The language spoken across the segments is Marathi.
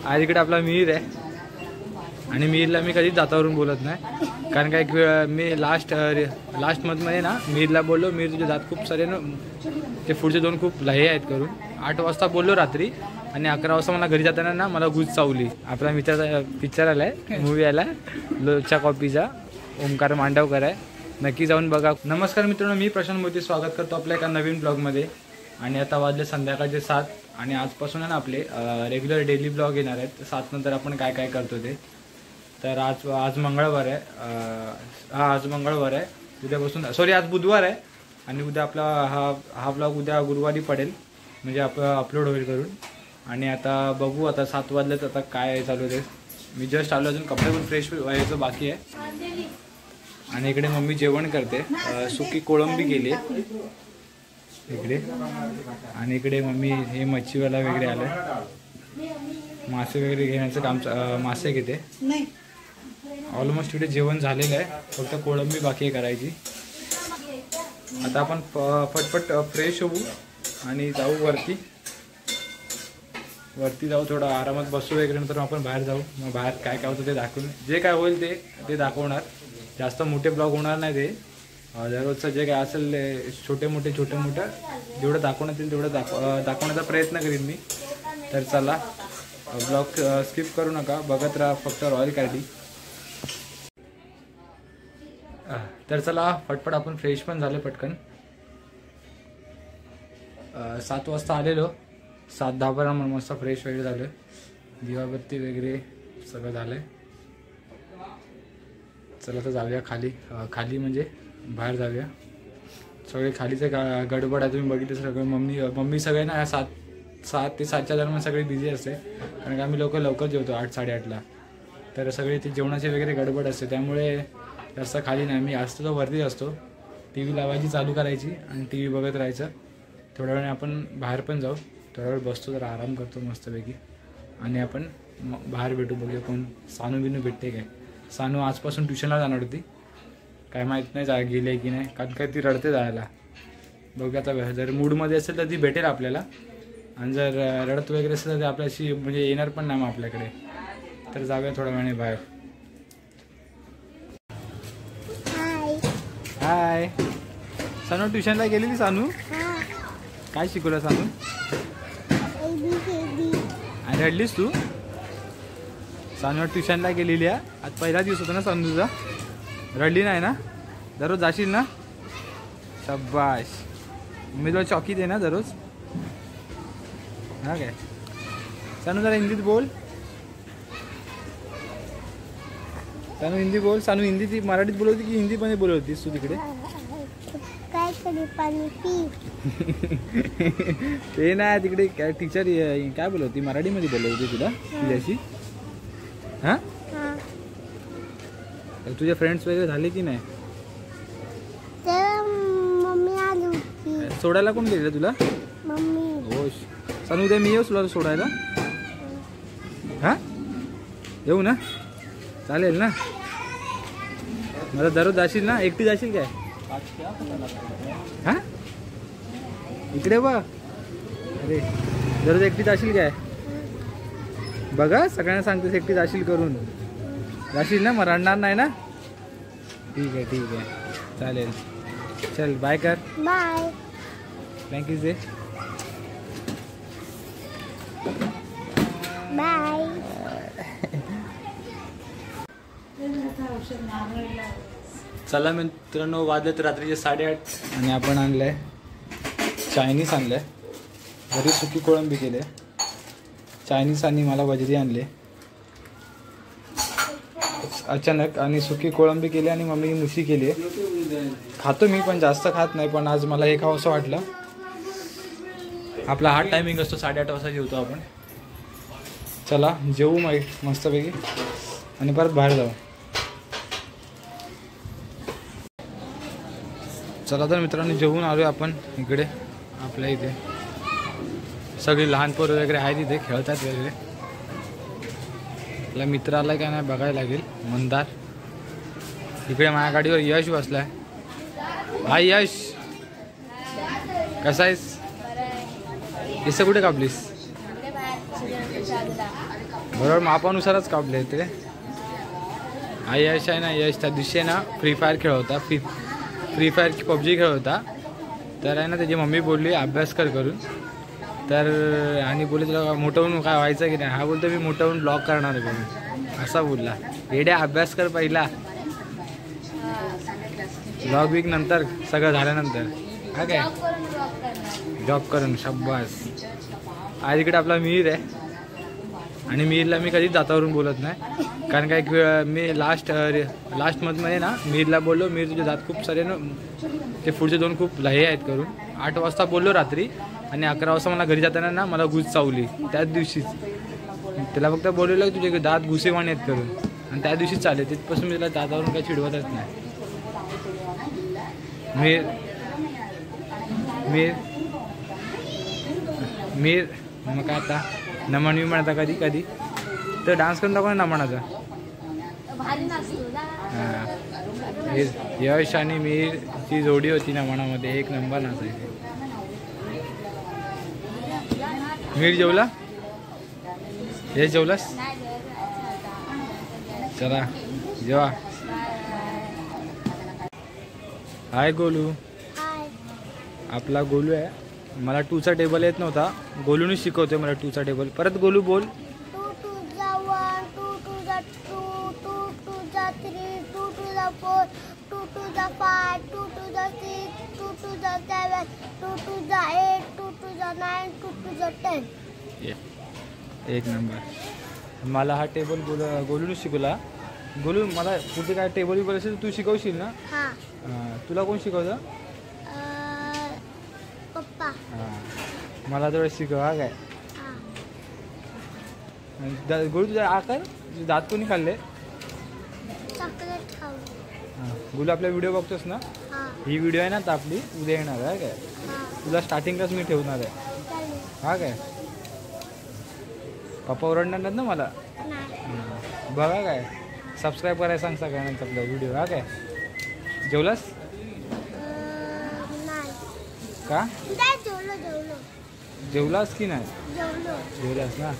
आज इकडे आपला मिहीर आहे आणि मिहीरला मी कधीच दातावरून बोलत नाही, कारण काय एक वेळ मी लास्ट मंथमध्ये ना मिहीरला बोललो, मिहीर तुझे दात खूप सारे ना, ते पुढचे 2 खूप लहे आहेत करून. 8 वाजता बोललो रात्री आणि 11 वाजता मला घरी जाताना ना मला गुज चावली. आपला मित्राचा पिक्चर आलाय, मूवी आला लोच्या कॉपीचा, ओमकार मांडवकर आहे, नक्की जाऊन बघा. नमस्कार मित्रांनो, मी प्रशांत मोदी स्वागत करतो आपल्या एका नवीन ब्लॉगमध्ये. आणि आता वाजले संध्याकाळचे 7 आणि आजपासून आहे ना आपले रेग्युलर डेली ब्लॉग येणार आहेत. 7 नंतर आपण काय काय करतो ते. तर आज मंगळवार आहे, आज मंगळवार आहे, उद्यापासून आज बुधवार आहे आणि उद्या आपला हा ब्लॉग उद्या गुरुवारी पडेल, म्हणजे अपलोड होईल करून. आणि आता बघू, आता 7 वाजलेत, आता काय चालू आहे. मी जस्ट आलो, अजून कपडे पण फ्रेश व्हायचं बाकी आहे. आणि इकडे मम्मी जेवण करते, सुकी कोळंबी केली इकडे. आणि इकडे मम्मी हे मच्छीवाला वगैरे आलं, मासे वगैरे घेण्याचं काम, मासे घेते. ऑलमोस्ट इकडे जेवण झालेलं आहे, फक्त कोळंबी बाकी आहे करायची. आता आपण पटपट फ्रेश होऊ आणि जाऊ वरती जाऊ, थोडा आरामात बसू वगैरे, नंतर आपण बाहेर जाऊ. मग बाहेर काय काय होतं ते दाखवून, जे काय होईल ते दाखवणार. जास्त मोठे ब्लॉग होणार नाही ते, दररोजचं जे काय असेल छोटे मोठे जेवढं दाखवण्यात येईल तेवढं दाखवण्याचा प्रयत्न करीन मी. तर चला, ब्लॉग स्किप करू नका, बघत राहा फक्त रॉयल कार्डी. तर चला पटपट आपण फ्रेश पण झाले पटकन. 7 वाजता आलेलो, 7:10 मला मस्त फ्रेश वगैरे झालं, दिवाबत्ती वगैरे सगळं झालं. चला तर जाऊया खाली म्हणजे बाहेर जाऊया. सगळे खालीचे गडबड आहे, तुम्ही बघितलं सगळं. मम्मी सगळे ना 7 ते 7च्या दरम्यान सगळे बिझी असते, कारण की आम्ही लवकर जेवतो 8-8:30ला. तर सगळे ते जेवणाचे वगैरे गडबड असते, त्यामुळे जास्त खाली नाही. मी असतो तो वरतीच असतो, टी व्ही लावायची, चालू करायची आणि टी व्ही बघत राहायचं. थोड्या वेळाने आपण बाहेर पण जाऊ, थोड्या वेळ बसतो, जरा आराम करतो मस्तपैकी आणि आपण बाहेर भेटू. बघूया कोण सानू बिनू भेटते काय. सानू आजपासून ट्युशनला जाणार होती, काय माहीत नाही गेली की नाही, कारण काय ती रडते जायला. बघूया आता, जर मूडमध्ये असेल तर ती भेटेल आपल्याला, आणि जर रडत वगैरे असेल तर ती आपल्याशी म्हणजे येणार पण नाही मग आपल्याकडे. तर जाऊया थोड्या वेळाने बाहेर. हाय सानू, ट्युशनला गेलेली सानू? काय शिकवलं सानू? आणि रडलीस तू? सानू ट्युशनला गेलेली आहे, आज पहिला दिवस होता ना सानू तुझा, रडली नाही ना? दररोज जाशील ना? शाबाश. मी तुला चॉकी दे ना दररोज, हा काय? सानू जरा हिंदीत बोल, सानू हिंदी बोल. सानू हिंदी ती मराठीत बोलत होती की हिंदी पण बोलत होतीस तू तिकडे? काय तरी पाणी पी. ते नाही, तिकडे काय टीचर काय बोलत होती, मराठीमध्ये बोलत होती तुला तुझ्याशी? हां, तुझे फ्रेंड्स वगैरे झाले की नाही? मम्मी आली होती सोडायला. कोण गेलेलं तुला? मम्मी. हो सानू, उद्या मी येऊ तुला सोडायला? हां, येऊ ना? चालेल ना? मला दररोज जाशील ना? एकटी जाशील काय? हां, इकडे बघ. अरे दररोज एकटी जाशील काय? बघा, सगळ्यांना सांगतेस एकटी जाशील करून. जाशील ना? मग रडणार नाही ना? ठीक आहे चालेल. चल बाय कर. बाय. थँक्यू जे. बाय. चला मित्रांनो, वाजलेत रात्रीचे 8:30 आणि आपण आणलंय चायनीज, आणलंय घरी. सुकी कोळंबी केले चायनीज आणि मला वजरी आणले अचानक, आणि सुकी कोळंबी केली आणि मम्मी मुशी केली. खातो मी, पण जास्त खात नाही, पण आज मला हे खावं असं वाटलं. आपला हा टायमिंग असतो, 8:30 वाजता जेवतो आपण. चला जेवू मस्तपैकी आणि परत बाहेर जाऊ. चला तर मित्रांनो, जेवून आलो आपण इकडे. आपल्या इथे सगळी लहान पोरं वगैरे आहेत, इथे खेळतात वगैरे. आपला मित्र आला काय नाही बघायला लागेल, मंदार. इकडे माझ्या गाडीवर यश बसलाय. हाय यश, कसा आहेस? केस कुठे कापलीस? बरोबर मापानुसारच कापले ते. हा यश आहे ना, यश त्या दिवशी ना फ्री फायर खेळ होता, फ्री फायर की पबजी खेळ होता. तर आहे ना त्याची मम्मी बोलली अभ्यास कर करून. तर आणि बोलले तुला मोठं होऊन काय व्हायचं की नाही. हा बोलतो मी मोठं होऊन ब्लॉग करणार करून, असा बोलला. येड्या अभ्यास कर पहिला, ब्लॉग बिग नंतर, सगळं झाल्यानंतर. हा काय जॉब करून शाब्बास. आज इकडे आपला मिहीर आहे आणि मिहीरला मी कधीच दातावरून बोलत नाही. कारण काय मी लास्ट मंथमध्ये ना मिहीरला बोललो, मिहीर तुझे दात खूप सारे ना, ते पुढचे दोन खूप हे आहेत करून. 8 वाजता बोललो रात्री आणि 11 वाजता मला घरी जाताना ना मला घुस चावली त्याच दिवशीच. त्याला फक्त बोललेलं तुझे दात घुसेवाणे आहेत करून, आणि त्या दिवशीच चालले. तिथपासून मी त्याला दातावरून काही चिडवतच नाही. मीर मग काय आता नमन मी म्हणता कधी कधी तर डान्स करून दाखव ना नमनाचा. यश आणि मीरची जोडी होती नमनामध्ये, एक नंबर नाचायची. मीर जेवला? यश जेवलास? चला जेवा. हाय गोलू. हाय. आपला गोलू आहे. मला 2चा टेबल येत नव्हता, गोलूनच शिकवतोय मला 2चा टेबल. परत गोलू बोल. 2 to the 1, 2 to the 2, 2 to the 3, 2 to the 4, 2 to the 5, 2 to the 6, 2 to the 7, 2 to the 8, 2 to the 9, 2 to the 10. एक नंबर. मला हा टेबल गोलूनच शिकवला. गोलू मला कुठे काय टेबल बिबल असेल तू शिकवशील ना? हां. तुला कोण शिकवतं? पप्पा. हां मला थोडं शिकव. हा काय हां. गोलू तुझा आकार तुझे दात कोणी खाल्ले? चॉकलेट खाऊ. हां गोलू आपला व्हिडिओ बघतोस ना? हां. ही व्हिडिओ आहे ना तर आपली उद्या येणार आहे काय. हां. तुला स्टार्टिंगलाच मी ठेवणार आहे. चालेल. हा काय पप्पा ओरडणार नाहीत ना मला? नाही. बघा काय सबस्क्राईब करायला सांग सगळ्यांना आपला व्हिडिओ. हा काय जेवलास नाही. का? जेवलो. जेवलास की नाही? जेवलो. जेवलास ना?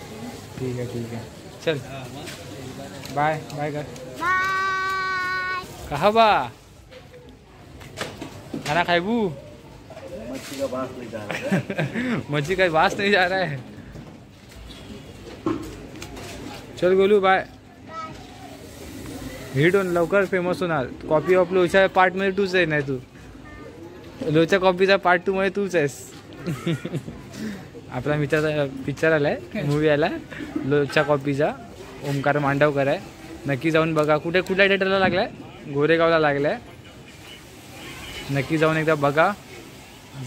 ठीक आहे चल बाय बाय कर. बाय. कहा बा खाना खाएबू? मच्छी का बास नहीं जा रहा है. मच्छी का बास नहीं जा रहा है. चल गोलू बाय. हिट होऊन लवकर फेमस होणार. कॉपी ऑफ लोच्या पार्टमध्ये तूच आहे. नाही तू लोच्या कॉपीचा पार्ट 2 मध्ये तूच आहेस. आपला पिक्चर आलाय, मूवी आला लोच्या कॉपीचा. ओमकार मांडवकर आहे. नक्की जाऊन बघा. कुठल्या थिएटरला लागलाय? गोरेगावला लागलाय. नक्की जाऊन एकदा बघा.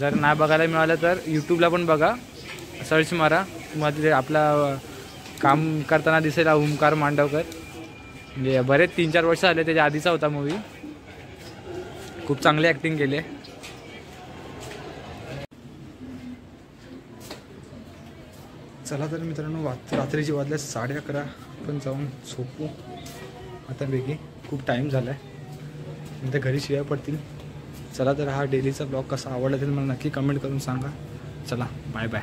जर नाही बघायला मिळालं तर यूट्यूबला पण बघा, सर्च मारा. तुम्हाला आपला काम करताना दिसेल ओमकार मांडवकर. म्हणजे बरेच 3-4 वर्ष झाले त्याच्या आधीचा होता मूवी. खूप चांगली ॲक्टिंग केली. चला तर मित्रांनो रात्रीची वाजल्या 11:30. आपण जाऊन झोपू आता बेगी. खूप टाईम झाला आहे, नंतर घरी शिवाय पडतील. चला तर हा डेलीचा ब्लॉग कसा आवडला ते मला नक्की कमेंट करून सांगा. चला बाय बाय.